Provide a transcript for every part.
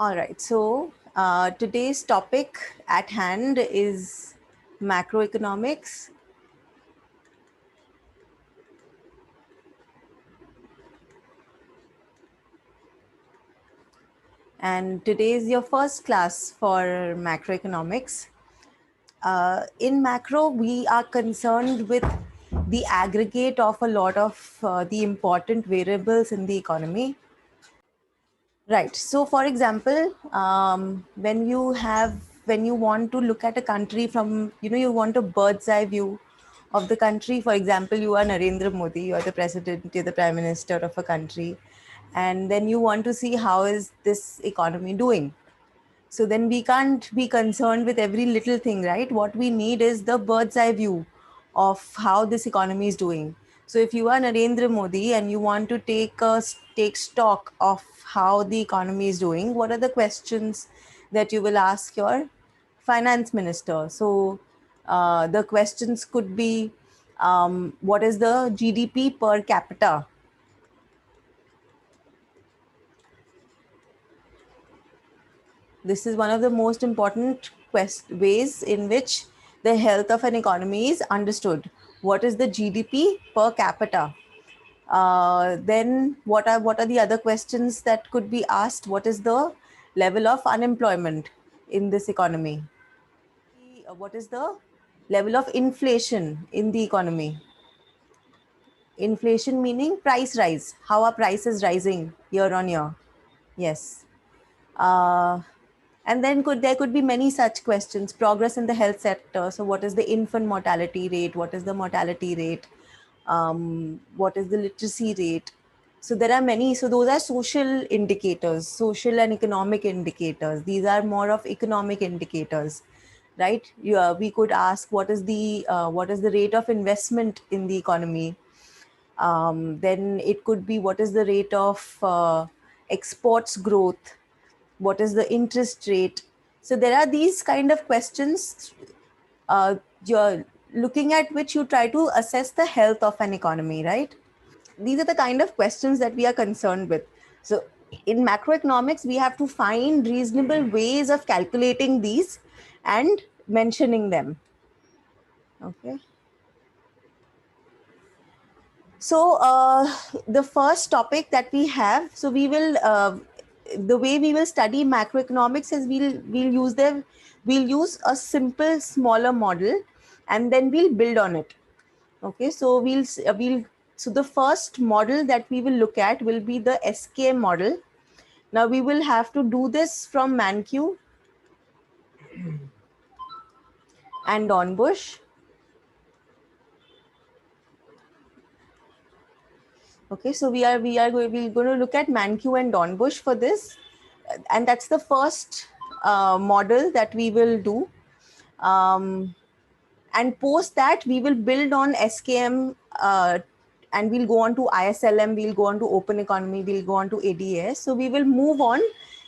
All right, so today's topic at hand is macroeconomics. And today is your first class for macroeconomics. In macro, we are concerned with the aggregate of a lot of the important variables in the economy. Right. So, for example, when you want to look at a country from, you want a bird's eye view of the country. For example, you are Narendra Modi, you are the president, you're the prime minister of a country, and then you want to see how is this economy doing. So then we can't be concerned with every little thing, right? What we need is the bird's eye view of how this economy is doing. So if you are Narendra Modi and you want to take stock of how the economy is doing, what are the questions that you will ask your finance minister? So the questions could be, what is the GDP per capita? This is one of the most important ways in which the health of an economy is understood. What is the GDP per capita? Then what are the other questions that could be asked? What is the level of unemployment in this economy? What is the level of inflation in the economy? Inflation meaning price rise. How are prices rising year on year? Yes. Uh, and then there could be many such questions. Progress in the health sector. So, what is the infant mortality rate? What is the mortality rate? What is the literacy rate? So, there are many. So, those are social indicators, social and economic indicators. These are more of economic indicators, right? We could ask what is the rate of investment in the economy. Then it could be what is the rate of exports growth, what is the interest rate. So there are these kind of questions uh, you're looking at which you try to assess the health of an economy, right? These are the kind of questions that we are concerned with. So in macroeconomics, we have to find reasonable ways of calculating these and mentioning them. Okay. So the first topic that we have, so we will the way we will study macroeconomics is we'll use a simple smaller model, and then we'll build on it. Okay, so so the first model that we will look at will be the SKM model. Now we will have to do this from Mankiw and Dornbusch. Okay, so we're going to look at Mankiw and Dornbusch for this, and that's the first model that we will do. And post that, we will build on SKM, and we'll go on to ISLM, we'll go on to Open Economy, we'll go on to ADS. So we will move on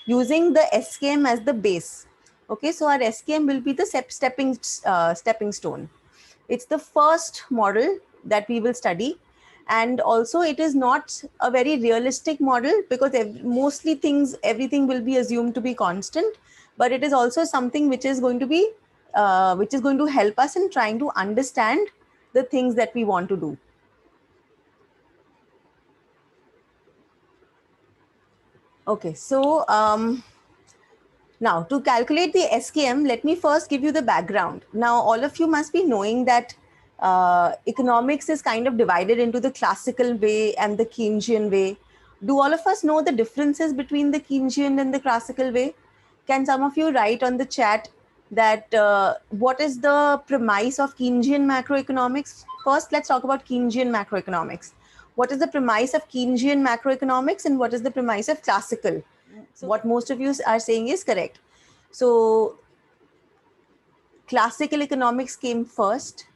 using the SKM as the base. Okay, so our SKM will be the stepping stone. It's the first model that we will study, and also it is not a very realistic model because everything will be assumed to be constant, but it is also something which is going to help us in trying to understand the things that we want to do. Okay, so now to calculate the SKM, let me first give you the background. Now, all of you must be knowing that economics is kind of divided into the classical way and the Keynesian way. Do all of us know the differences between the Keynesian and the classical way? Can some of you write on the chat that what is the premise of Keynesian macroeconomics? First, let's talk about Keynesian macroeconomics. What is the premise of Keynesian macroeconomics and what is the premise of classical? So what most of you are saying is correct. So classical economics came first.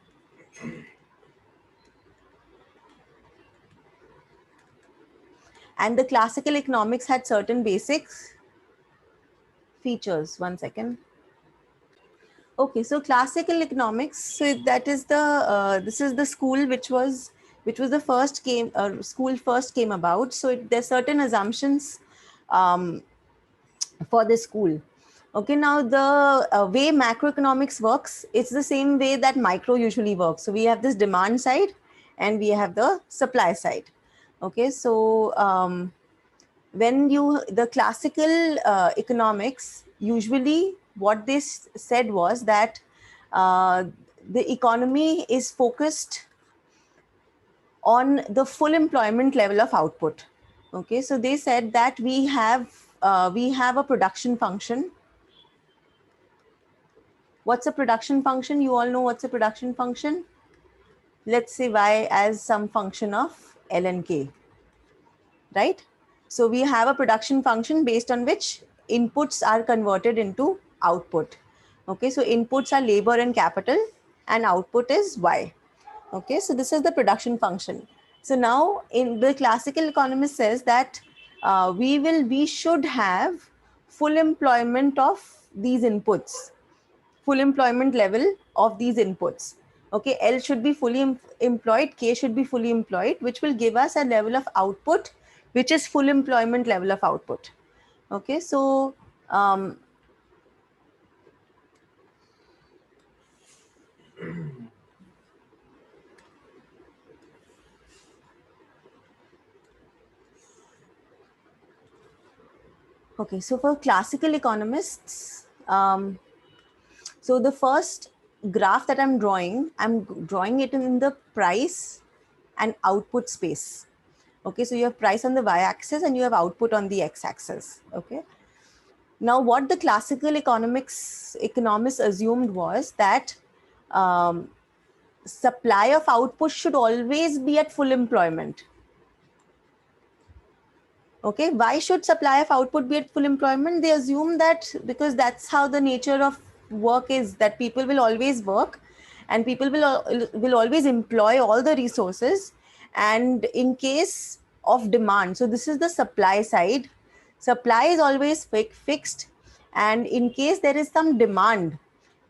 And the classical economics had certain basics features. One second. Okay, so classical economics. So that is this is the school which was the first school first came about. So there's certain assumptions for this school. Okay, now the way macroeconomics works, it's the same way that micro usually works. So we have this demand side and we have the supply side. Okay, so when the classical economics, usually what they said was that the economy is focused on the full employment level of output. Okay, so they said that we have a production function. What's a production function? You all know what's a production function. Let's say y as some function of ln k, right? So we have a production function based on which inputs are converted into output. Okay, so inputs are labor and capital and output is y. Okay, so this is the production function. So now in the classical economist says that we should have full employment of these inputs, full employment level of these inputs. Okay, L should be fully employed, K should be fully employed, which will give us a level of output, which is full employment level of output. Okay, so okay, so for classical economists, so the first graph that I'm drawing it in the price and output space. Okay, so you have price on the y-axis and you have output on the x-axis. Okay. Now, what the classical economists assumed was that supply of output should always be at full employment. Okay, why should supply of output be at full employment? They assume that because that's how the nature of work is, that people will always work and people will always employ all the resources, and in case of demand, so this is the supply side, supply is always fixed, and in case there is some demand,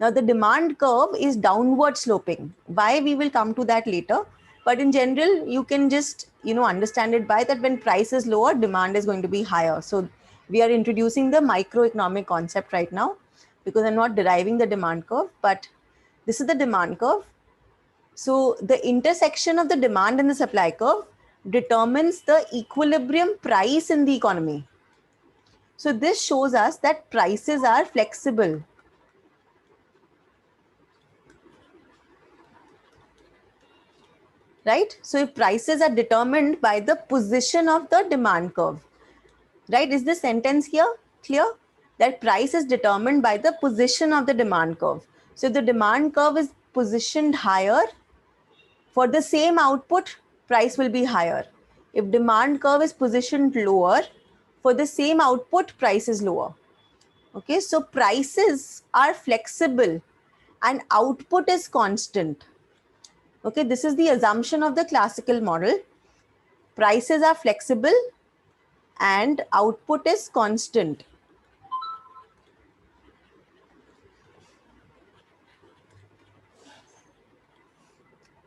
now the demand curve is downward sloping. Why, we will come to that later, but in general you can just understand it by that when price is lower, demand is going to be higher. So we are introducing the microeconomic concept right now because I'm not deriving the demand curve, but this is the demand curve. So the intersection of the demand and the supply curve determines the equilibrium price in the economy. So this shows us that prices are flexible. Right? So if prices are determined by the position of the demand curve, right? Is this sentence here clear? That price is determined by the position of the demand curve. So if the demand curve is positioned higher, for the same output, price will be higher. If demand curve is positioned lower, for the same output, price is lower. Okay, so prices are flexible and output is constant. Okay, this is the assumption of the classical model. Prices are flexible and output is constant.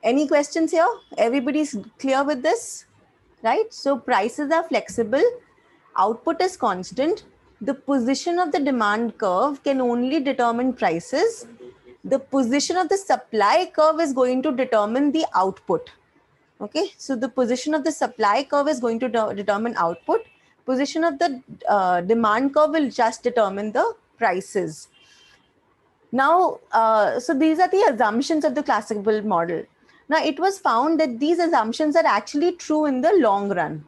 Any questions here? Everybody's clear with this, right? So prices are flexible, output is constant. The position of the demand curve can only determine prices. The position of the supply curve is going to determine the output. Okay, so the position of the supply curve is going to determine output. Position of the demand curve will just determine the prices. Now, so these are the assumptions of the classical model. Now, it was found that these assumptions are actually true in the long run.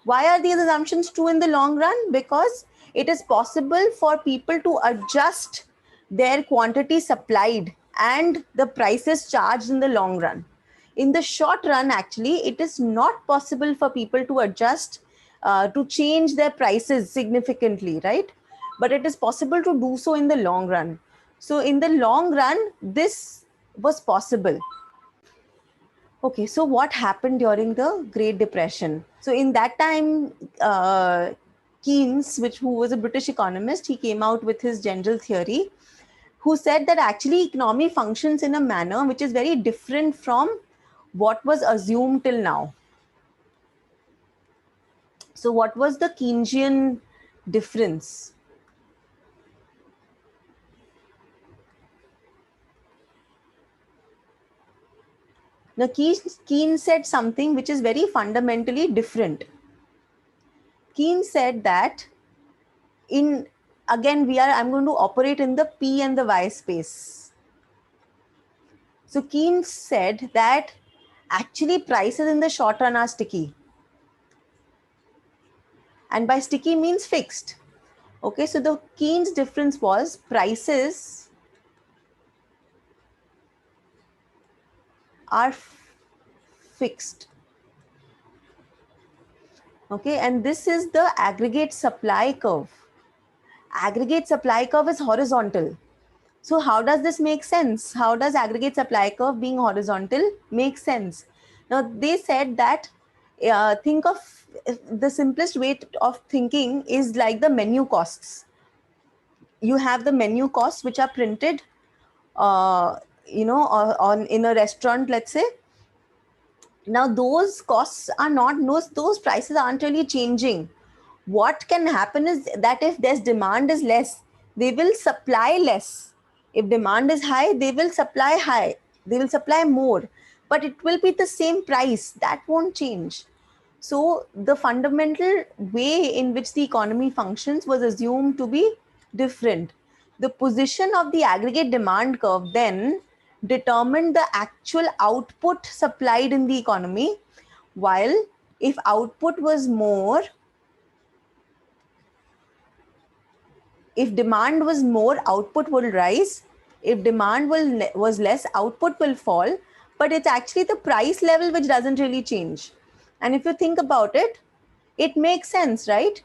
Why are these assumptions true in the long run? Because it is possible for people to adjust their quantity supplied and the prices charged in the long run. In the short run, actually, it is not possible for people to adjust, to change their prices significantly, right? But it is possible to do so in the long run. So in the long run, this was possible. Okay, so what happened during the Great Depression? So in that time, Keynes, who was a British economist, he came out with his general theory, who said that actually economy functions in a manner which is very different from what was assumed till now. So what was the Keynesian difference? Now Keynes said something which is very fundamentally different. Keynes said that I'm going to operate in the P and the Y space. So Keynes said that actually prices in the short run are sticky. And by sticky means fixed. Okay, so the Keynes difference was prices are fixed. Okay, and this is the aggregate supply curve. Aggregate supply curve is horizontal. So how does this make sense? How does aggregate supply curve being horizontal make sense? Now they said that think of the simplest way of thinking is like the menu costs. You have the menu costs which are printed, on in a restaurant, let's say. Now those costs are not, those prices aren't really changing. What can happen is that if there's demand is less, they will supply less. If demand is high, they will supply high. They will supply more, but it will be the same price. That won't change. So the fundamental way in which the economy functions was assumed to be different. The position of the aggregate demand curve then determined the actual output supplied in the economy, while if output was more, if demand was more, output will rise. If demand was less, output will fall. But it's actually the price level which doesn't really change. And if you think about it, it makes sense, right?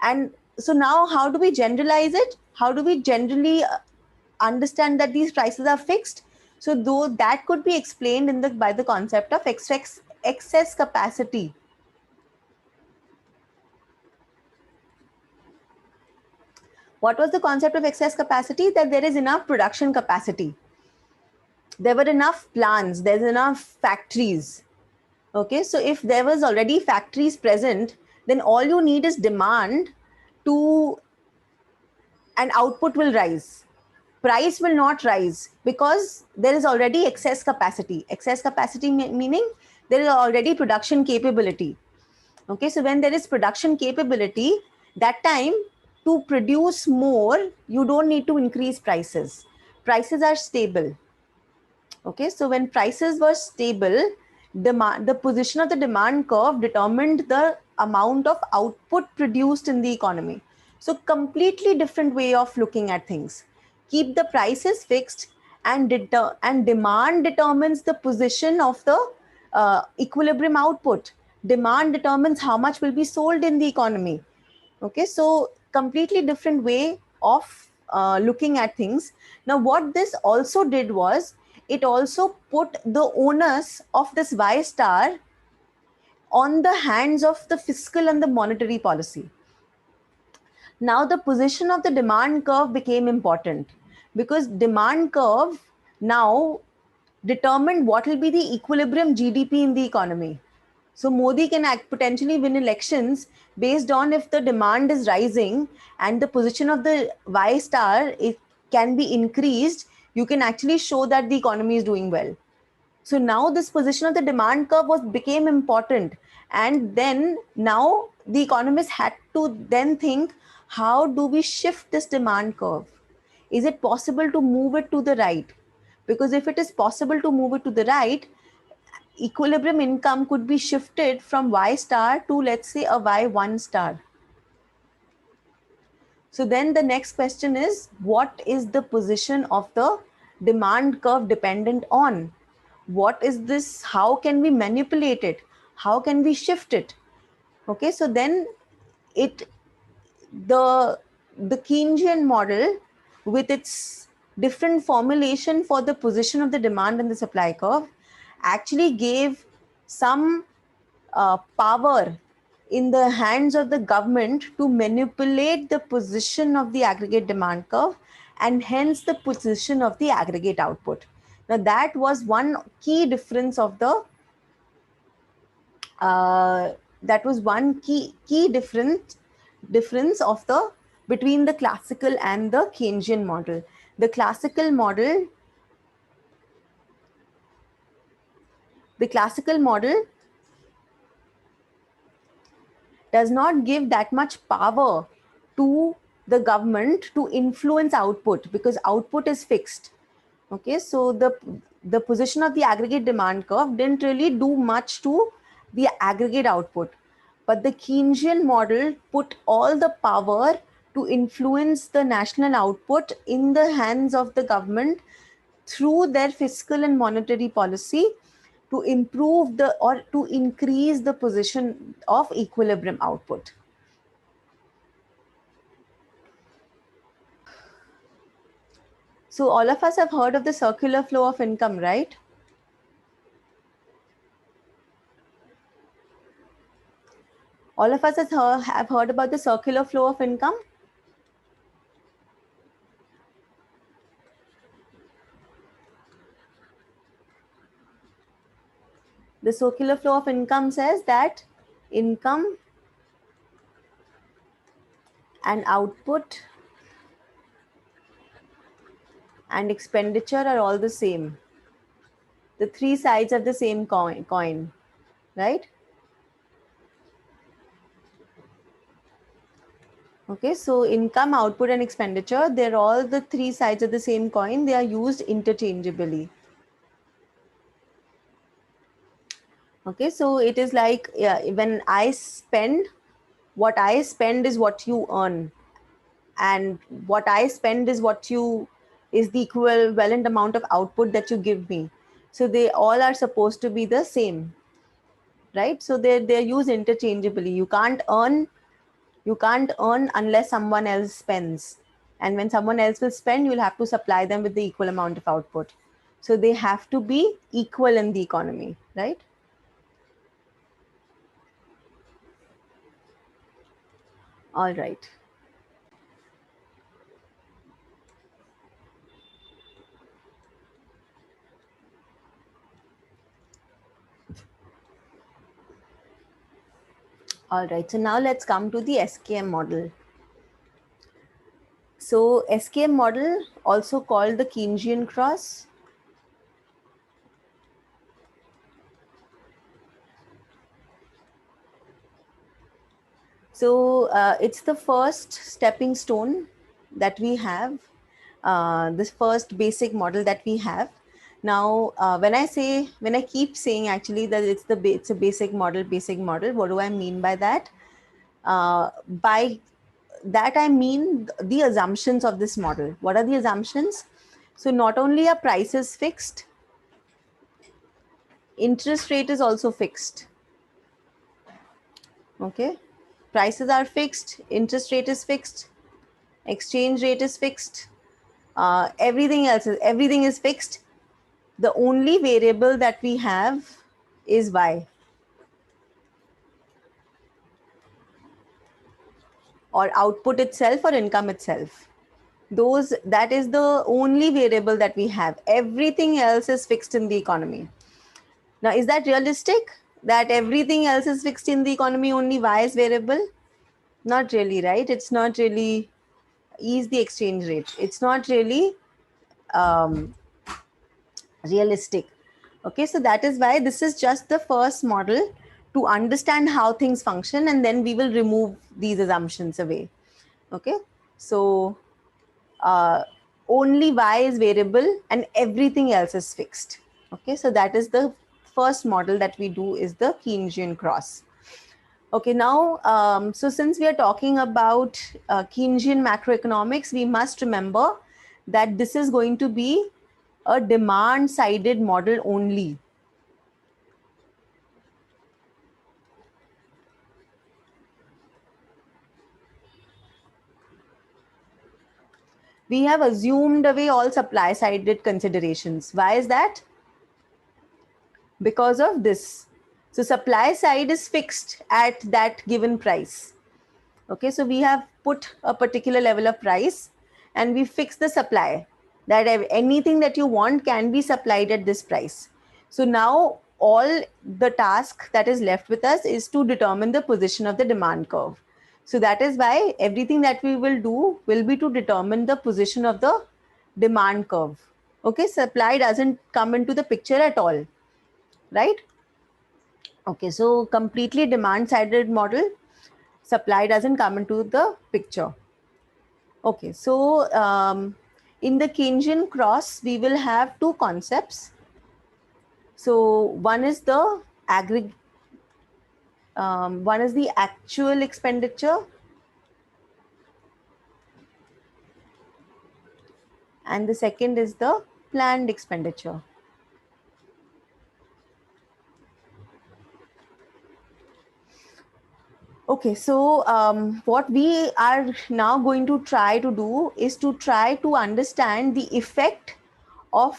And so now how do we generalize it? How do we generally understand that these prices are fixed? So though that could be explained by the concept of excess capacity. What was the concept of excess capacity? That there is enough production capacity. There were enough plants, there's enough factories. Okay, so if there was already factories present, then all you need is demand to, and output will rise. Price will not rise because there is already excess capacity. Excess capacity meaning there is already production capability. Okay, so when there is production capability, that time to produce more, you don't need to increase prices. Prices are stable. Okay, so when prices were stable, the position of the demand curve determined the amount of output produced in the economy. So completely different way of looking at things. Keep the prices fixed, and demand determines the position of the equilibrium output. Demand determines how much will be sold in the economy. Okay, so completely different way of looking at things. Now what this also did was, it also put the onus of this Y star on the hands of the fiscal and the monetary policy. Now the position of the demand curve became important, because demand curve now determined what will be the equilibrium GDP in the economy. So Modi can potentially win elections based on if the demand is rising and the position of the Y star, it can be increased. You can actually show that the economy is doing well. So now this position of the demand curve became important, and then now the economists had to then think, how do we shift this demand curve? Is it possible to move it to the right? Because if it is possible to move it to the right, equilibrium income could be shifted from Y star to, let's say, a Y1 star. So then the next question is, what is the position of the demand curve dependent on? What is this? How can we manipulate it? How can we shift it? Okay, so then it the Keynesian model, with its different formulation for the position of the demand and the supply curve, actually gave some power in the hands of the government to manipulate the position of the aggregate demand curve, and hence the position of the aggregate output. Now that was one key difference of the That was one key difference of the between the classical and the Keynesian model. The classical model does not give that much power to the government to influence output, because output is fixed. Okay, so the position of the aggregate demand curve didn't really do much to the aggregate output, but the Keynesian model put all the power to influence the national output in the hands of the government through their fiscal and monetary policy to improve the or to increase the position of equilibrium output. So all of us have heard of the circular flow of income, right? All of us have heard about the circular flow of income. The circular flow of income says that income and output and expenditure are all the same. The three sides of the same coin, right? Okay, so income, output, and expenditure, they're all the three sides of the same coin. They are used interchangeably. Okay, so it is like, yeah, when I spend, what I spend is what you earn, and what I spend is is the equivalent amount of output that you give me. So they all are supposed to be the same, right? So they're used interchangeably. You can't earn unless someone else spends, and when someone else will spend, you'll have to supply them with the equal amount of output. So they have to be equal in the economy, right? All right. All right, so now let's come to the SKM model. So SKM model, also called the Keynesian cross. So it's the first stepping stone that we have, this first basic model that we have. Now, when I keep saying actually that it's a basic model, what do I mean by that? By that I mean the assumptions of this model. What are the assumptions? So not only are prices fixed, interest rate is also fixed. Okay, prices are fixed, interest rate is fixed, exchange rate is fixed, everything is fixed. The only variable that we have is y, or output itself, or income itself. That is the only variable that we have. Everything else is fixed in the economy. Now, is that realistic, that everything else is fixed in the economy, only y is variable? Not really, right? It's not really. Is the exchange rate, it's not really um, realistic. Okay, so that is why this is just the first model to understand how things function, and then we will remove these assumptions away. Okay, so uh, only y is variable and everything else is fixed. Okay, so that is the first model that we do, is the Keynesian cross. Okay, now, so since we are talking about Keynesian macroeconomics, we must remember that this is going to be a demand-sided model only. We have assumed away all supply-sided considerations. Why is that? Because of this. So supply side is fixed at that given price. Okay, so we have put a particular level of price and we fix the supply, that anything that you want can be supplied at this price. So now all the task that is left with us is to determine the position of the demand curve. So that is why everything that we will do will be to determine the position of the demand curve. Okay, supply doesn't come into the picture at all, right? Okay, so completely demand sided model, supply doesn't come into the picture. Okay, so in the Keynesian cross, we will have two concepts. So one is the one is the actual expenditure, and the second is the planned expenditure. Okay, so what we are now going to try to do is to try to understand the effect of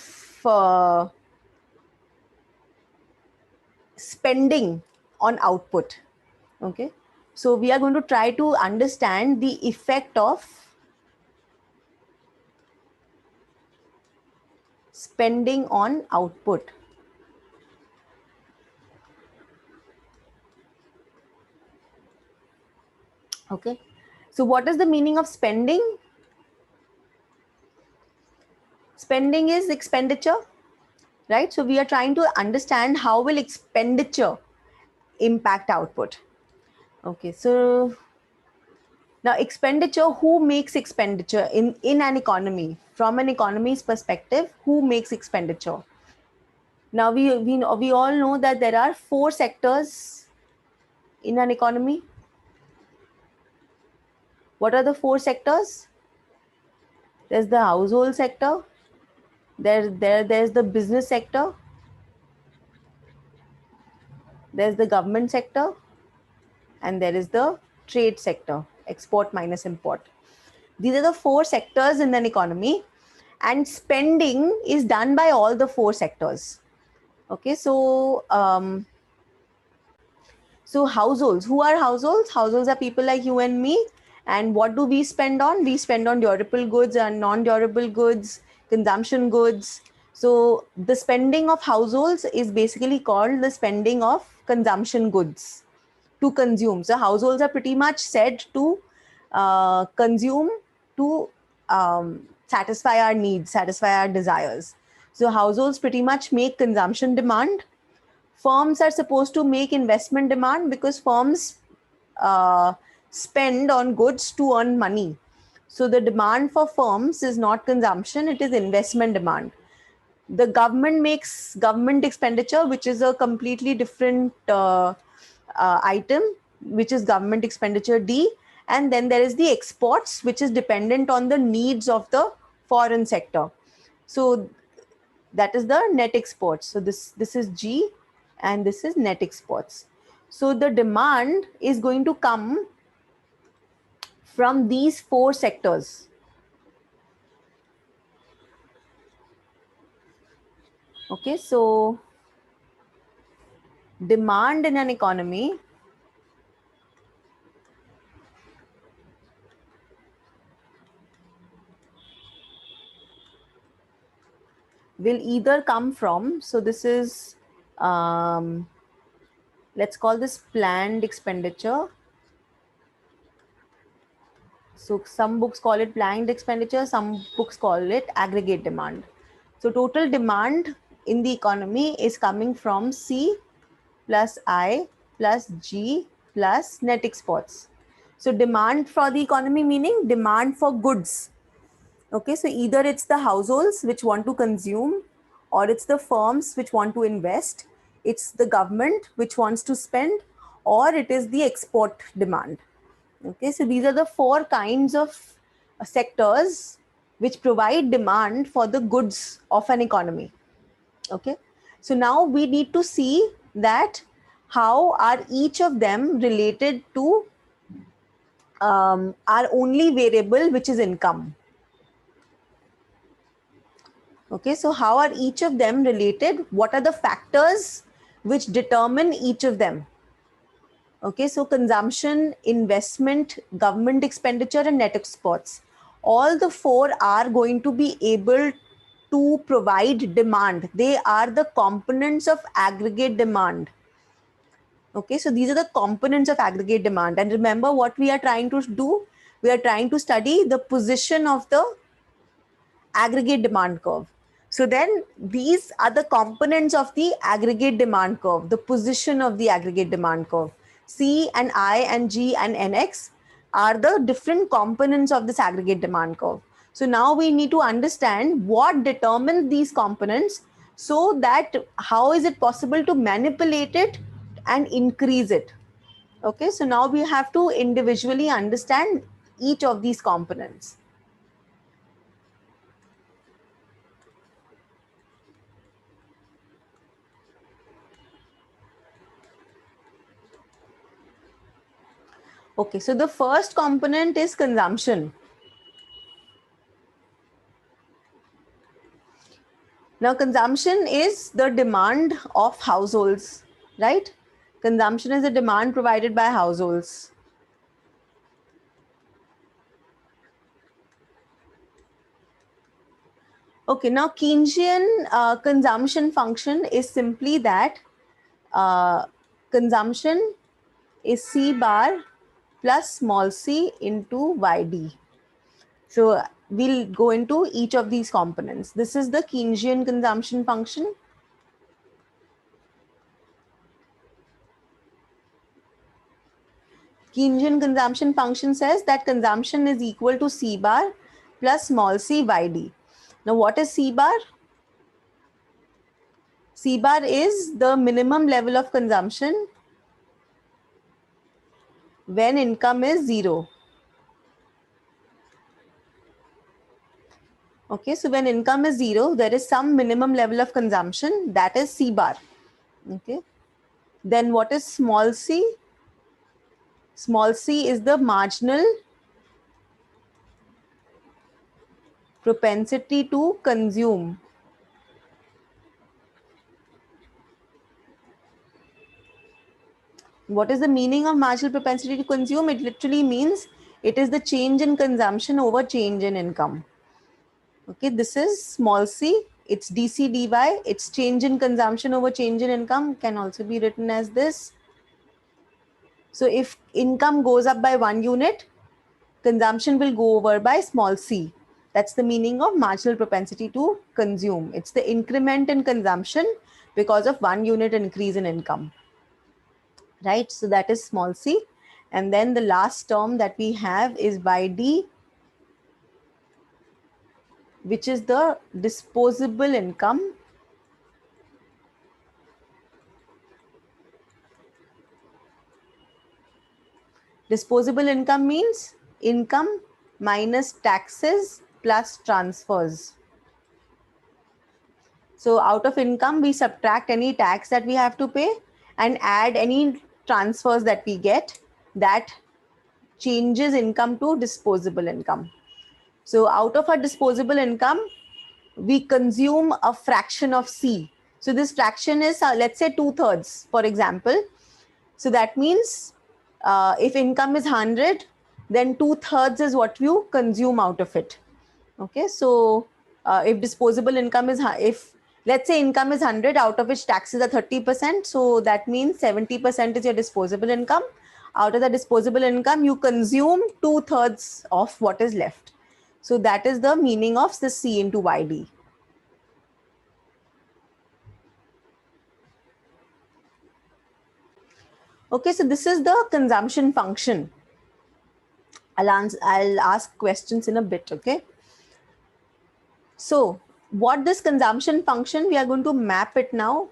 spending on output. Okay, so we are going to try to understand the effect of spending on output. Okay, so what is the meaning of spending? Spending is expenditure, right? So we are trying to understand how will expenditure impact output. Okay, so now expenditure, who makes expenditure in an economy? From an economy's perspective, who makes expenditure? Now we all know that there are four sectors in an economy. What are the four sectors? There's the household sector, there's the business sector, there's the government sector, and there is the trade sector, export minus import. These are the four sectors in an economy, and spending is done by all the four sectors. Okay, so so households, who are households? Households are people like you and me. And what do we spend on? We spend on durable goods and non-durable goods, consumption goods. So the spending of households is basically called the spending of consumption goods, to consume. So households are pretty much said to consume to satisfy our needs, satisfy our desires. So households pretty much make consumption demand. Firms are supposed to make investment demand because firms uh, spend on goods to earn money. So the demand for firms is not consumption, it is investment demand. The government makes government expenditure, which is a completely different item, which is government expenditure D. And then there is the exports, which is dependent on the needs of the foreign sector. So that is the net exports. So this is G, and this is net exports. So the demand is going to come from these four sectors. Okay, so demand in an economy will either come from, so this is, let's call this planned expenditure. So some books call it planned expenditure, some books call it aggregate demand. So total demand in the economy is coming from C plus I plus G plus net exports. So demand for the economy meaning demand for goods. Okay, so either it's the households which want to consume, or it's the firms which want to invest, it's the government which wants to spend, or it is the export demand. Okay, so these are the four kinds of sectors which provide demand for the goods of an economy. Okay, so now we need to see that how are each of them related to our only variable, which is income. Okay, so how are each of them related? What are the factors which determine each of them? Okay, so consumption, investment, government expenditure, and net exports. All the four are going to be able to provide demand. They are the components of aggregate demand. Okay, so these are the components of aggregate demand. And remember what we are trying to do? We are trying to study the position of the aggregate demand curve. So then these are the components of the aggregate demand curve, the position of the aggregate demand curve. C and I and G and NX are the different components of this aggregate demand curve. So now we need to understand what determines these components, so that how is it possible to manipulate it and increase it. Okay, so now we have to individually understand each of these components. Okay, so the first component is consumption. Now, consumption is the demand of households, right? Consumption is the demand provided by households. Okay, now Keynesian consumption function is simply that consumption is C bar plus small c into YD. So we'll go into each of these components. This is the Keynesian consumption function. Keynesian consumption function says that consumption is equal to C bar plus small c YD. Now what is C bar? C bar is the minimum level of consumption when income is zero. Okay, so when income is zero, there is some minimum level of consumption, that is C bar. Okay, then what is small c? Small c is the marginal propensity to consume. What is the meaning of marginal propensity to consume? It literally means it is the change in consumption over change in income. Okay, this is small c. It's dc dy. It's change in consumption over change in income, can also be written as this. So if income goes up by 1 unit, consumption will go over by small c. That's the meaning of marginal propensity to consume. It's the increment in consumption because of 1 unit increase in income. Right? So that is small c. And then the last term that we have is YD, which is the disposable income. Disposable income means income minus taxes plus transfers. So out of income, we subtract any tax that we have to pay and add any transfers that we get. That changes income to disposable income. So out of our disposable income, we consume a fraction of C. So this fraction is, let's say 2/3, for example. So that means if income is 100, then 2/3 is what you consume out of it. Okay, so if disposable income is, if let's say income is 100, out of which taxes are 30%, so that means 70% is your disposable income. Out of the disposable income, you consume 2/3 of what is left. So that is the meaning of the C into YD. Okay, so this is the consumption function. I'll ask questions in a bit, okay? So what this consumption function, we are going to map it now.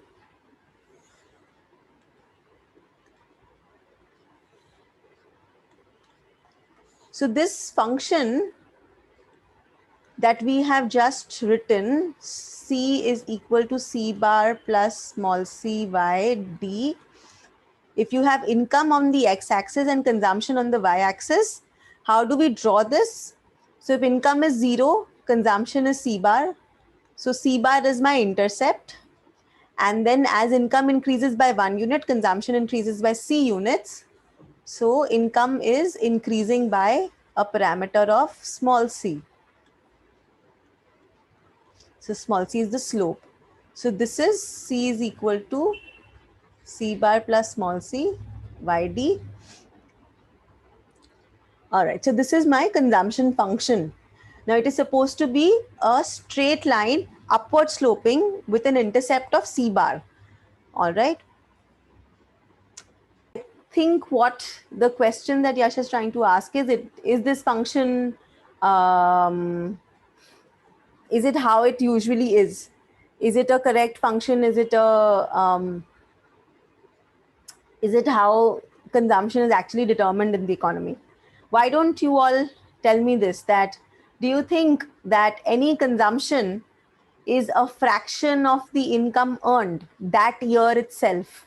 So this function that we have just written, C is equal to C bar plus small c y d. If you have income on the x-axis and consumption on the y-axis, how do we draw this? So if income is 0, consumption is C bar. So C bar is my intercept. And then as income increases by 1 unit, consumption increases by C units. So income is increasing by a parameter of small c. So small c is the slope. So this is c is equal to c bar plus small c yd. All right, so this is my consumption function. Now it is supposed to be a straight line upward sloping with an intercept of c bar. All right. I think what the question that Yash is trying to ask is this function, is it how it usually is? Is it a correct function? Is it how consumption is actually determined in the economy? Why don't you all tell me this, that do you think that any consumption is a fraction of the income earned that year itself?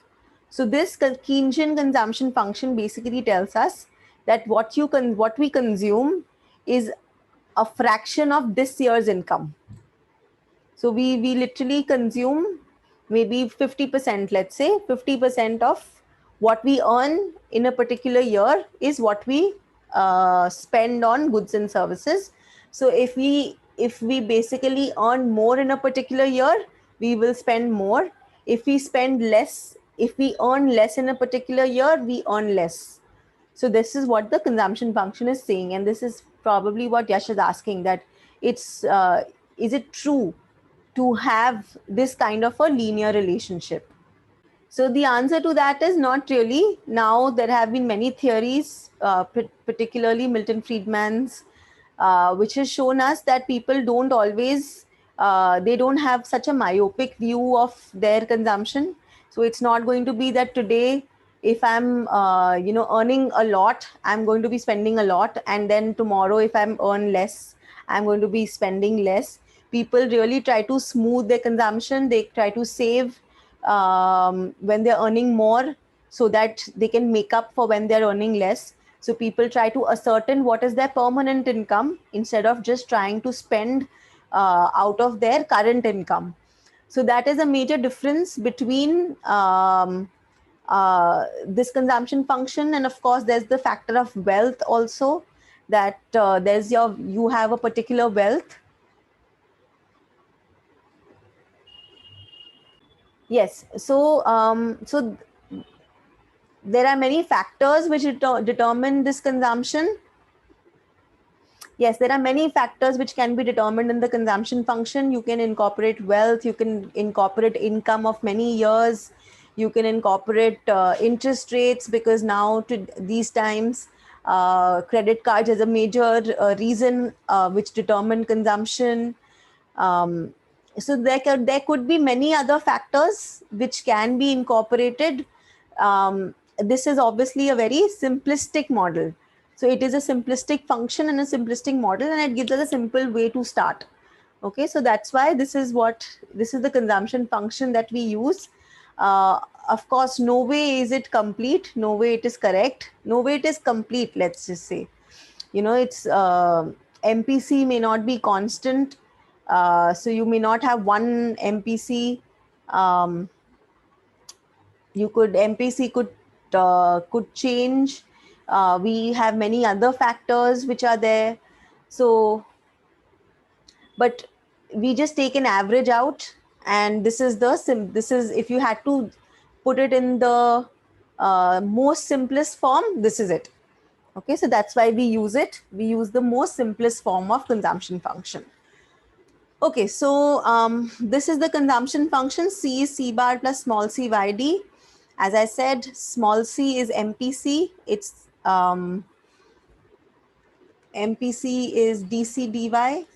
So this Keynesian consumption function basically tells us that what we consume is a fraction of this year's income. So we literally consume maybe 50%, let's say 50% of what we earn in a particular year is what we spend on goods and services. So if we basically earn more in a particular year, we will spend more. If we earn less in a particular year, we earn less. So this is what the consumption function is saying, and this is probably what Yash is asking, that is it true to have this kind of a linear relationship? So the answer to that is not really. Now there have been many theories, particularly Milton Friedman's, which has shown us that people don't always, they don't have such a myopic view of their consumption. So it's not going to be that today, if I'm earning a lot, I'm going to be spending a lot, and then tomorrow if I'm earn less, I'm going to be spending less. People really try to smooth their consumption. They try to save when they're earning more, so that they can make up for when they're earning less. So people try to ascertain what is their permanent income instead of just trying to spend out of their current income. So that is a major difference between this consumption function. And of course there's the factor of wealth also, that you have a particular wealth. Yes. So there are many factors which determine this consumption. Yes, there are many factors which can be determined in the consumption function. You can incorporate wealth, you can incorporate income of many years, you can incorporate interest rates, because now to these times credit cards is a major reason which determine consumption. So there could be many other factors which can be incorporated. This is obviously a very simplistic model. So it is a simplistic function and a simplistic model, and it gives us a simple way to start. Okay, so that's why this is the consumption function that we use. Of course, no way is it complete, no way it is correct, no way it is complete, let's just say. It's MPC may not be constant. So you may not have one MPC. MPC could change. We have many other factors which are there. So, but we just take an average out, and this is if you had to put it in the most simplest form, this is it. Okay, so that's why we use it. We use the most simplest form of consumption function. Okay, so this is the consumption function. C is C bar plus small c yd. As I said, small c is MPC. It's MPC is DC dy.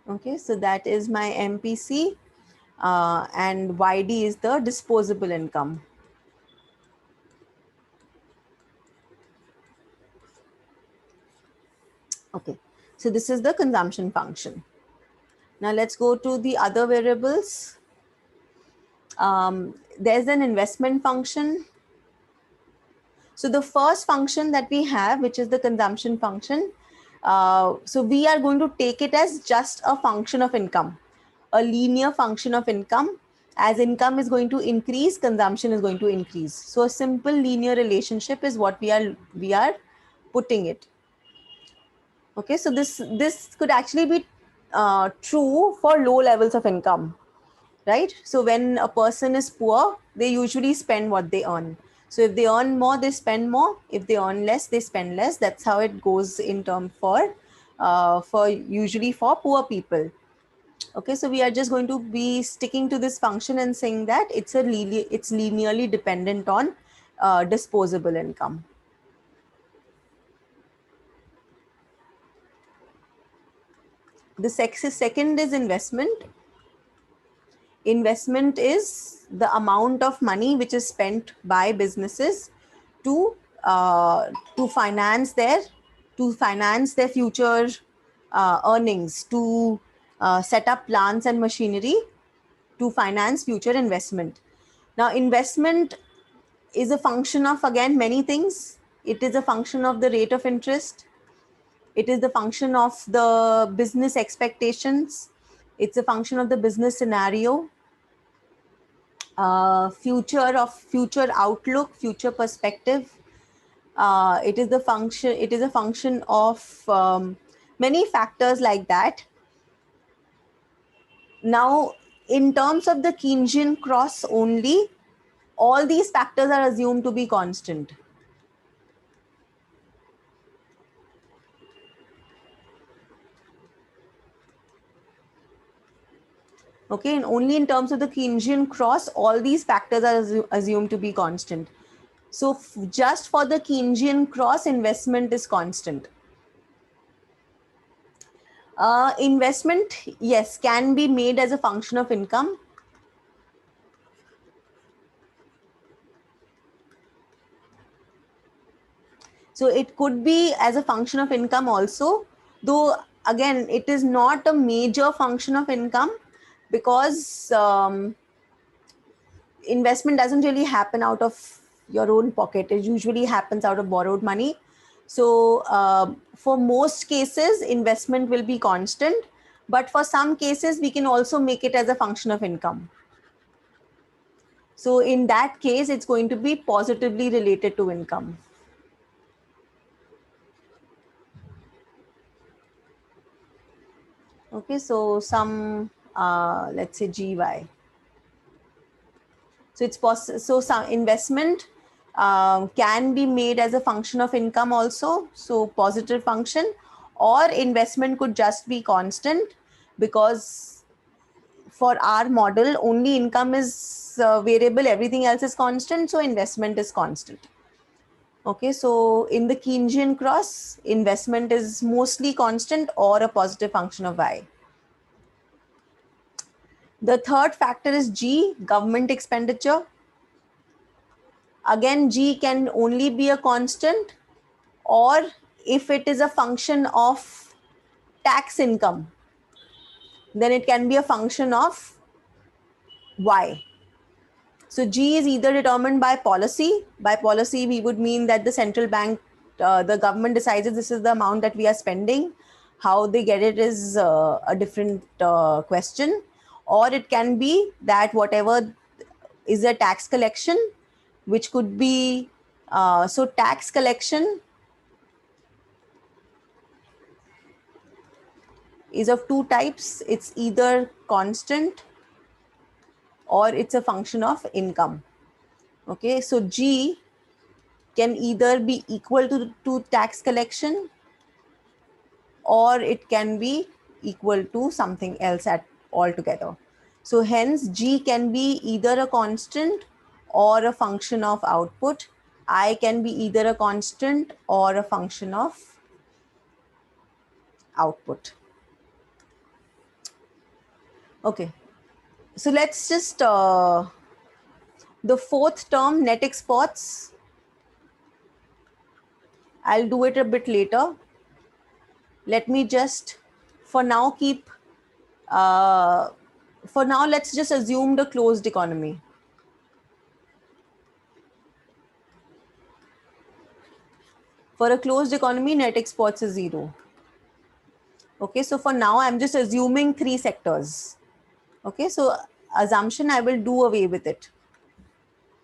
Okay, so that is my MPC, and YD is the disposable income. Okay, so this is the consumption function. Now let's go to the other variables. There's an investment function. So the first function that we have, which is the consumption function, so we are going to take it as just a function of income, a linear function of income. As income is going to increase, consumption is going to increase. So a simple linear relationship is what we are putting it. Okay, so this could actually be true for low levels of income, right? So when a person is poor, they usually spend what they earn. So if they earn more, they spend more. If they earn less, they spend less. That's how it goes in term for usually for poor people. Okay, so we are just going to be sticking to this function and saying that it's linearly dependent on disposable income. The second is investment. Investment is the amount of money which is spent by businesses to to finance their future earnings, to set up plants and machinery to finance future investment. Now, investment is a function of, again, many things. It is a function of the rate of interest. It is the function of the business expectations. It's a function of the business scenario, future outlook, future perspective. It is the function. It is a function of many factors like that. Now, in terms of the Keynesian cross only, all these factors are assumed to be constant. Okay, and only in terms of the Keynesian cross, all these factors are assumed to be constant. So just for the Keynesian cross, investment is constant. Investment, yes, can be made as a function of income. So it could be as a function of income also, though again, it is not a major function of income, because investment doesn't really happen out of your own pocket. It usually happens out of borrowed money. So for most cases, investment will be constant, but for some cases, we can also make it as a function of income. So in that case, it's going to be positively related to income. Okay, so some, let's say GY. So so some investment can be made as a function of income also, so positive function, or investment could just be constant, because for our model only income is variable, everything else is constant, so investment is constant. Okay, so in the Keynesian cross, investment is mostly constant or a positive function of Y. The third factor is G, government expenditure. Again, G can only be a constant, or if it is a function of tax income, then it can be a function of Y. So G is either determined by policy. By policy, we would mean that the central bank, the government decides this is the amount that we are spending. How they get it is a different question. Or it can be that whatever is a tax collection, which could be, so tax collection is of two types. It's either constant or it's a function of income. Okay, so G can either be equal to tax collection, or it can be equal to something else at altogether. So hence G can be either a constant or a function of output. I can be either a constant or a function of output. Okay, so let's just the fourth term, net exports, I'll do it a bit later. Let me just for now keep for now let's just assume the closed economy. For a closed economy, net exports is 0. Okay, so for now I'm just assuming 3 sectors. Okay, so assumption, I will do away with it.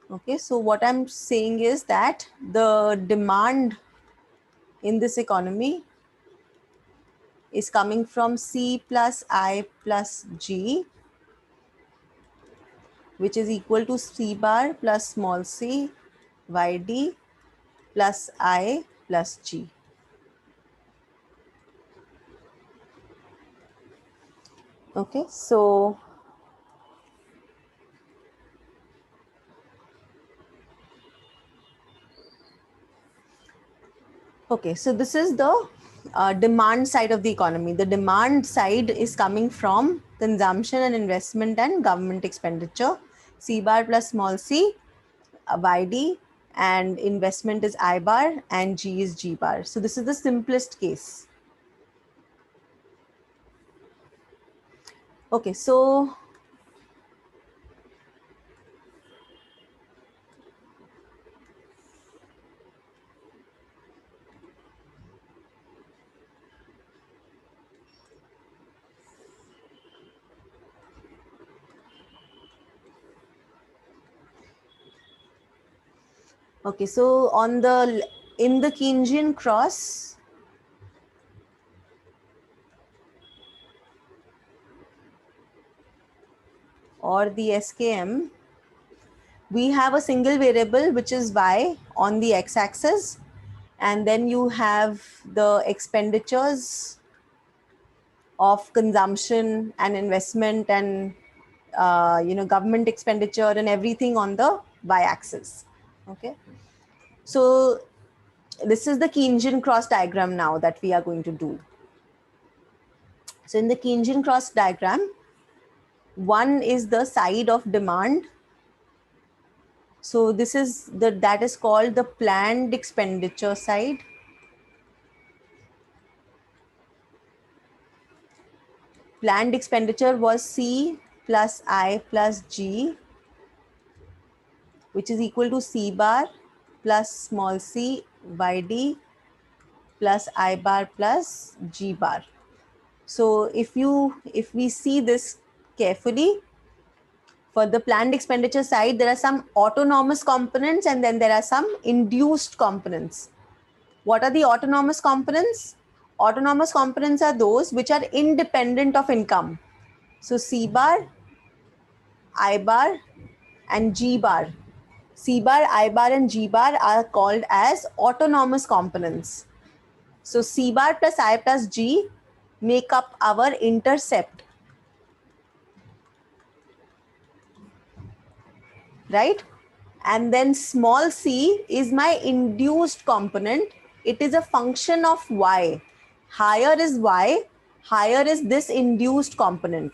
Okay, so what I'm saying is that the demand in this economy is coming from C plus I plus G, which is equal to C bar plus small c YD plus I plus G. Okay, so this is the demand side of the economy. The demand side is coming from consumption and investment and government expenditure. C bar plus small c YD, and investment is I bar and G is G bar. So this is the simplest case. Okay, so on the in the Keynesian cross, or the SKM, we have a single variable which is Y on the x-axis, and then you have the expenditures of consumption and investment and government expenditure and everything on the y-axis. Okay, so this is the Keynesian cross diagram now that we are going to do. So in the Keynesian cross diagram, one is the side of demand. So this is that is called the planned expenditure side. Planned expenditure was C plus I plus G, which is equal to C bar plus small c YD plus I bar plus G bar. So if we see this carefully, for the planned expenditure side, there are some autonomous components and then there are some induced components. What are the autonomous components? Autonomous components are those which are independent of income. So C bar, I bar and G bar. C bar, I bar and G bar are called as autonomous components. So C bar plus I plus G make up our intercept, right? And then small c is my induced component. It is a function of y. Higher is y, higher is this induced component.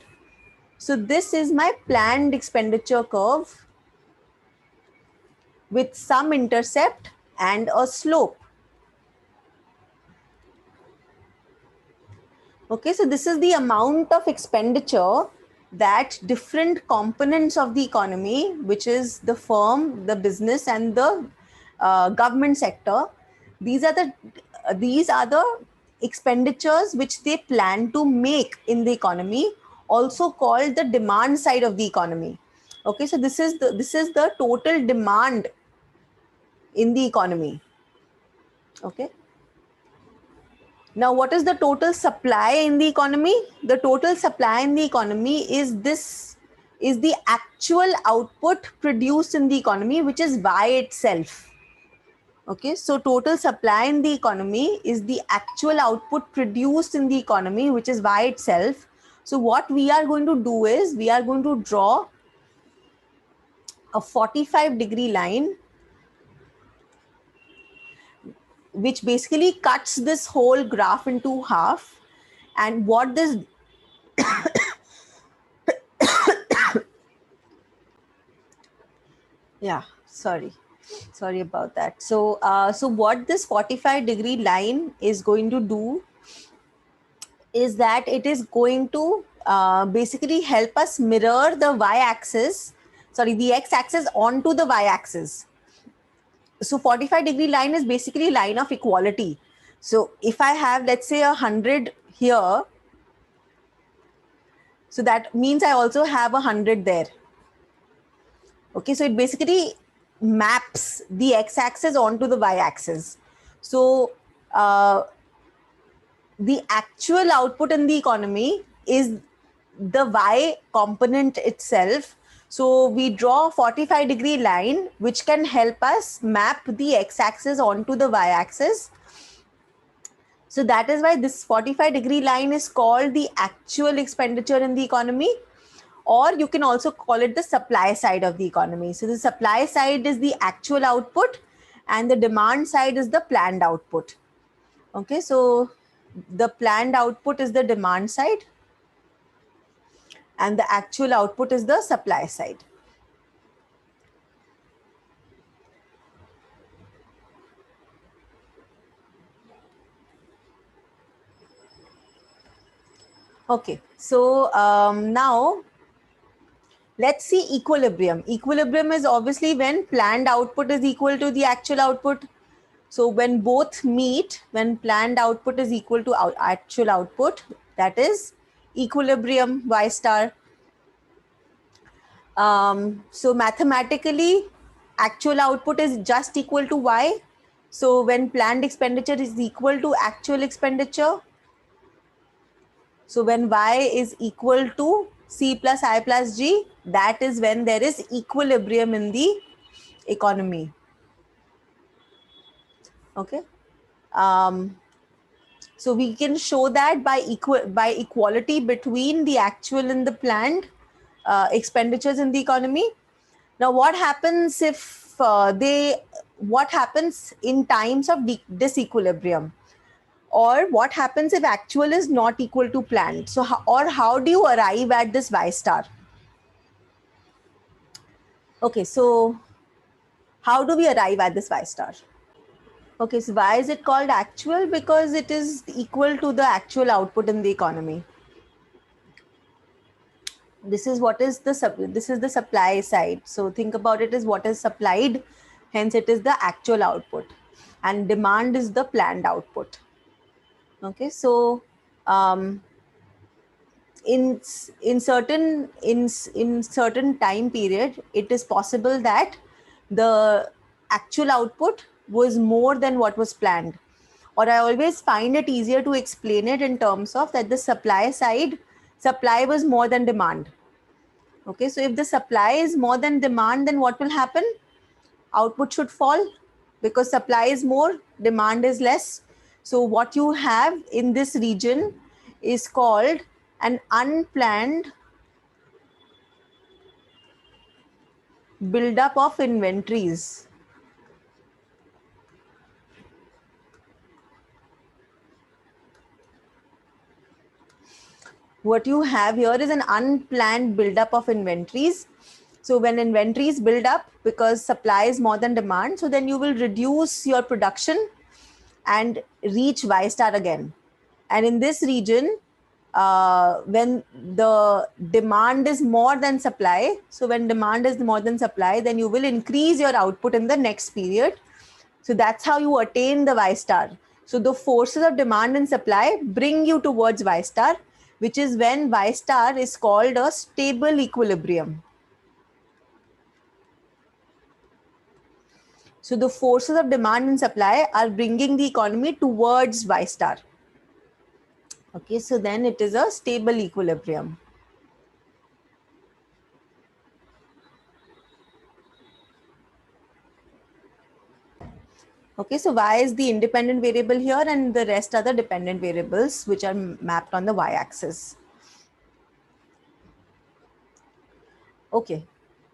So this is my planned expenditure curve with some intercept and a slope. Okay, so this is the amount of expenditure that different components of the economy, which is the firm, the business, and the government sector, these are the expenditures which they plan to make in the economy, also called the demand side of the economy. Okay, so this is the total demand in the economy. Okay. Now, what is the total supply in the economy? The total supply in the economy is the actual output produced in the economy, which is Y itself. Okay, so total supply in the economy is the actual output produced in the economy, which is Y itself. So what we are going to do is we are going to draw a 45-degree line, which basically cuts this whole graph into half. And what this yeah, sorry about that. So so what this 45-degree line is going to do is that it is going to basically help us mirror the the x-axis onto the y-axis. So 45-degree line is basically line of equality. So if I have, let's say, 100 here, so that means I also have 100 there. Okay, so it basically maps the x-axis onto the y-axis. So the actual output in the economy is the y component itself. So we draw a 45-degree line which can help us map the x-axis onto the y-axis. So that is why this 45-degree line is called the actual expenditure in the economy, or you can also call it the supply side of the economy. So the supply side is the actual output and the demand side is the planned output. Okay, so the planned output is the demand side and the actual output is the supply side. Okay, so now let's see equilibrium. Equilibrium is obviously when planned output is equal to the actual output. So when both meet, when planned output is equal to actual output, that is equilibrium y star. So mathematically, actual output is just equal to y. So when planned expenditure is equal to actual expenditure, so when y is equal to c plus I plus g, that is when there is equilibrium in the economy. Okay. So we can show that by equality between the actual and the planned expenditures in the economy. Now, what happens if what happens in times of disequilibrium? Or what happens if actual is not equal to planned? So, how do you arrive at this y star? Okay, so how do we arrive at this y star? Okay, so why is it called actual? Because it is equal to the actual output in the economy. This is what is this is the supply side. So think about it as what is supplied, hence it is the actual output, and demand is the planned output. Okay, so um, in certain time period, it is possible that the actual output was more than what was planned. Or I always find it easier to explain it in terms of that the supply side, supply was more than demand. Okay, so if the supply is more than demand, then what will happen? Output should fall because supply is more, demand is less. So what you have in this region is called an unplanned buildup of inventories. What you have here is an unplanned buildup of inventories. So when inventories build up because supply is more than demand, so then you will reduce your production and reach Y star again. And in this region, when the demand is more than supply, so when demand is more than supply, then you will increase your output in the next period. So that's how you attain the Y star. So the forces of demand and supply bring you towards Y star, which is when Y star is called a stable equilibrium. So the forces of demand and supply are bringing the economy towards Y star. Okay, so then it is a stable equilibrium. Okay, so y is the independent variable here and the rest are the dependent variables which are mapped on the y-axis. Okay,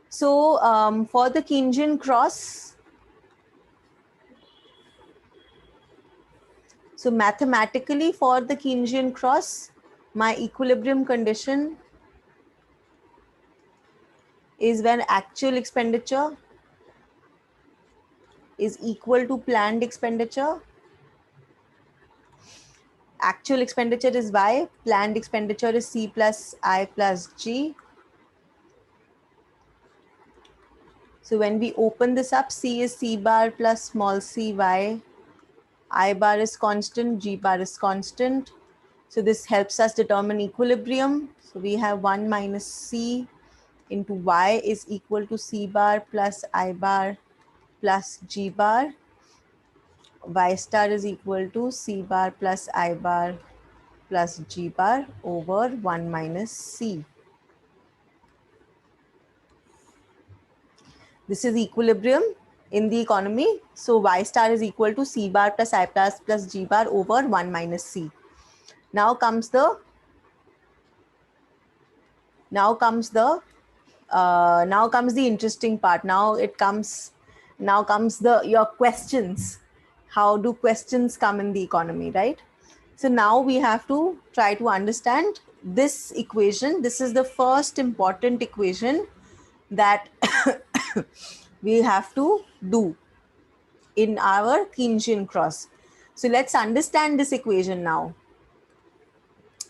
so for the Keynesian cross, so mathematically for the Keynesian cross, my equilibrium condition is when actual expenditure is equal to planned expenditure. Actual expenditure is y, planned expenditure is c plus I plus g. So when we open this up, c is c bar plus small c y, I bar is constant, g bar is constant. So this helps us determine equilibrium. So we have 1 minus c into y is equal to c bar plus I bar plus g bar. Y star is equal to c bar plus I bar plus G bar over 1 minus C. This is equilibrium in the economy. So Y star is equal to C bar plus I plus G bar over 1 minus C. Now comes the interesting part. Now comes your questions. How do questions come in the economy, right? So now we have to try to understand this equation. This is the first important equation that we have to do in our Keynesian cross. So let's understand this equation now.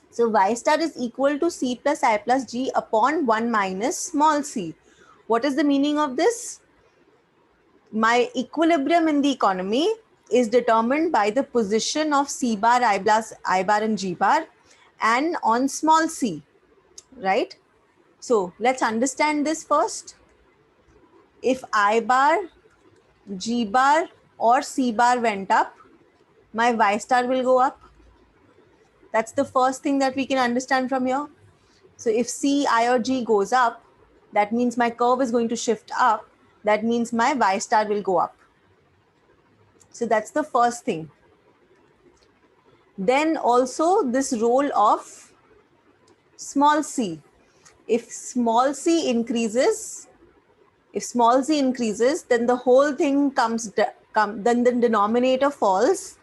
So Y star is equal to C plus I plus G upon 1 minus small c. What is the meaning of this? My equilibrium in the economy is determined by the position of C bar, I bar and G bar and on small c, right? So let's understand this first. If I bar, G bar or C bar went up, my Y star will go up. That's the first thing that we can understand from here. So if C, I or G goes up, that means my curve is going to shift up. That means my Y star will go up. So that's the first thing. Then also this role of small c. If small c increases, then the whole thing then the denominator falls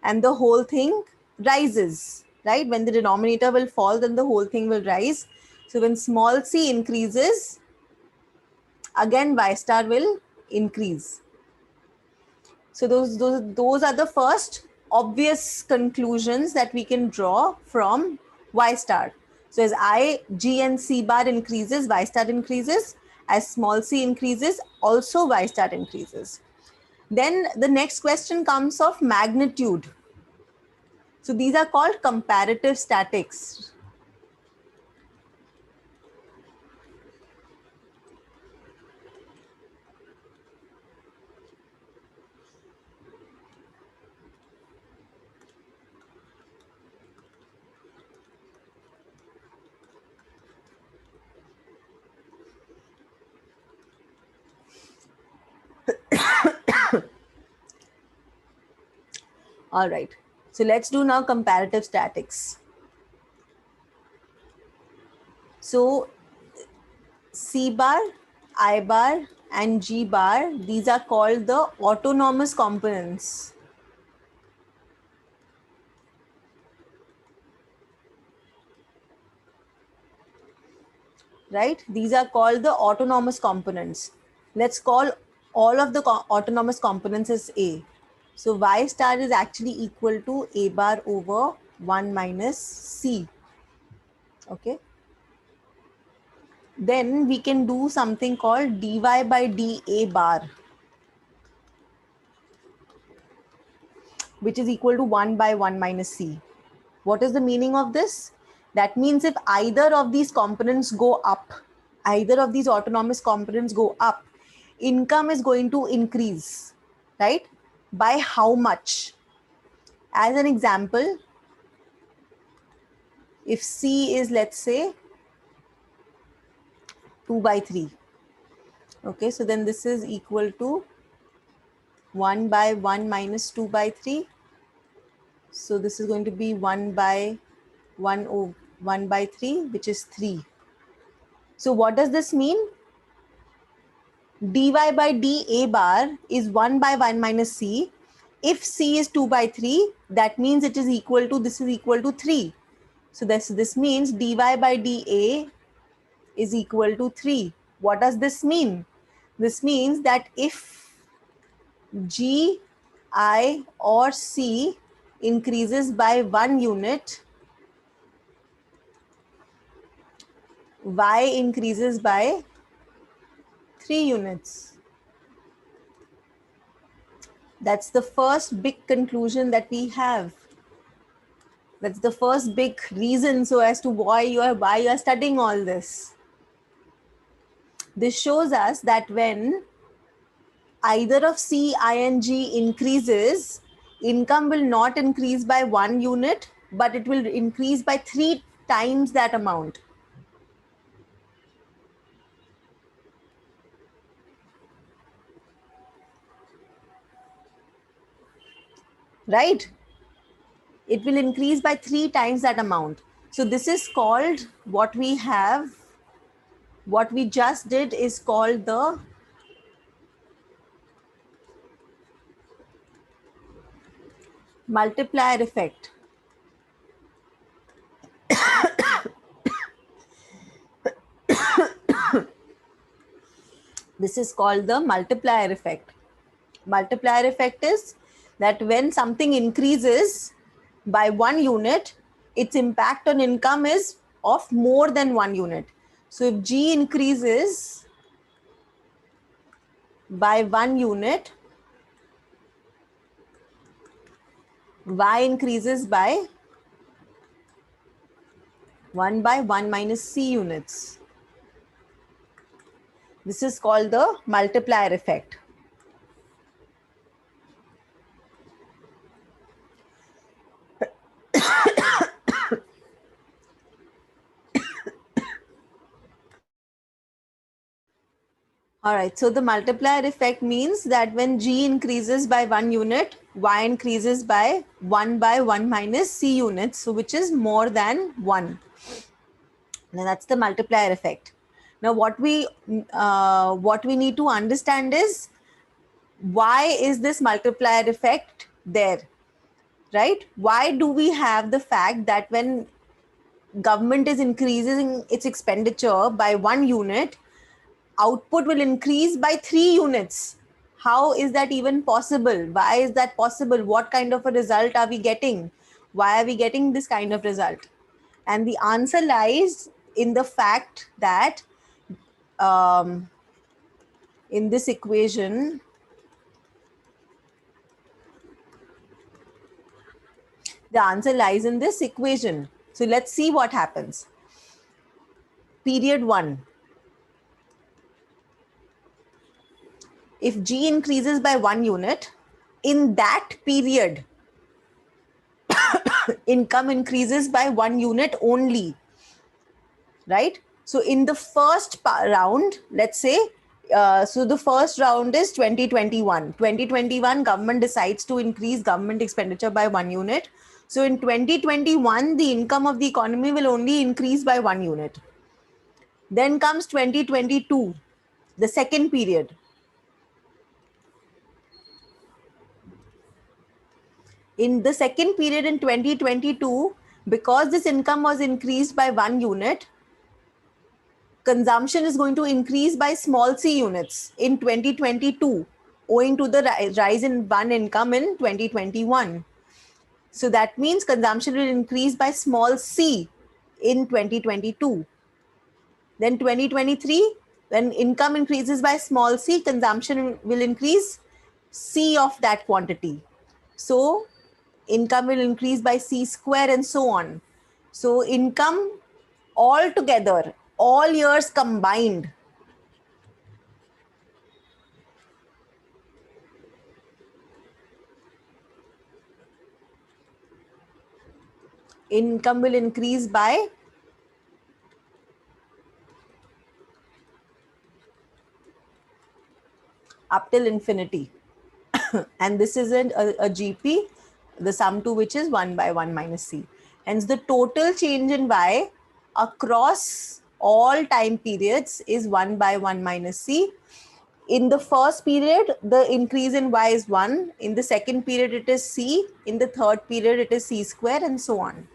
and the whole thing rises, right? When the denominator will fall, then the whole thing will rise. So when small c increases, again Y star will increase. So those are the first obvious conclusions that we can draw from Y star. So as I, G and C bar increases, Y star increases. As small c increases, also Y star increases. Then the next question comes of magnitude. So these are called comparative statics. All right. So let's do now comparative statics. So C bar, I bar and G bar, these are called the autonomous components. Right? These are called the autonomous components. Let's call all of the autonomous components as A. So Y star is actually equal to A bar over 1 minus C. Okay. Then we can do something called dy by dA bar, which is equal to 1 by 1 minus C. What is the meaning of this? That means if either of these components go up, either of these autonomous components go up, income is going to increase, right? By how much? As an example, if C is, let's say, 2 by 3. Okay, so then this is equal to 1 by 1 minus 2 by 3. So this is going to be 1 by 1 by 3, which is 3. So what does this mean? Dy by dA bar is 1 by 1 minus C. If C is 2 by 3, that means it is equal to, this is equal to 3. So this means dy by dA is equal to 3. What does this mean? This means that if G, I or C increases by 1 unit, Y increases by 3 units. That's the first big conclusion that we have. That's the first big reason so as to why you are studying all this. This shows us that when either of C, I and G increases, income will not increase by 1 unit, but it will increase by 3 times that amount. Right? It will increase by 3 times that amount. So this is called, what we just did is called the multiplier effect. This is called the multiplier effect. Multiplier effect is that when something increases by 1 unit, its impact on income is of more than 1 unit. So if G increases by 1 unit, Y increases by 1 by 1 minus C units. This is called the multiplier effect. All right, so the multiplier effect means that when G increases by 1 unit, Y increases by 1 minus C units, so which is more than 1. Now that's the multiplier effect. Now what we need to understand is, why is this multiplier effect there, right? Why do we have the fact that when government is increasing its expenditure by 1 unit, output will increase by 3 units? How is that even possible? Why is that possible? What kind of a result are we getting? Why are we getting this kind of result? And the answer lies in the fact that in this equation, the answer lies in this equation. So let's see what happens. Period 1. If G increases by 1 unit, in that period, income increases by 1 unit only, right? So in the first round, let's say, so the first round is 2021. 2021, government decides to increase government expenditure by 1 unit. So in 2021, the income of the economy will only increase by 1 unit. Then comes 2022, the second period. In the second period in 2022, because this income was increased by 1 unit, consumption is going to increase by small c units in 2022, owing to the rise in one income in 2021. So that means consumption will increase by small c in 2022. Then 2023, when income increases by small c, consumption will increase c of that quantity. So income will increase by c square and so on. So income all together, all years combined, income will increase by up till infinity. And this is a GP, the sum to which is 1 by 1 minus C. Hence the total change in Y across all time periods is 1 by 1 minus C. In the first period, the increase in Y is 1. In the second period, it is C. In the third period, it is C square and so on.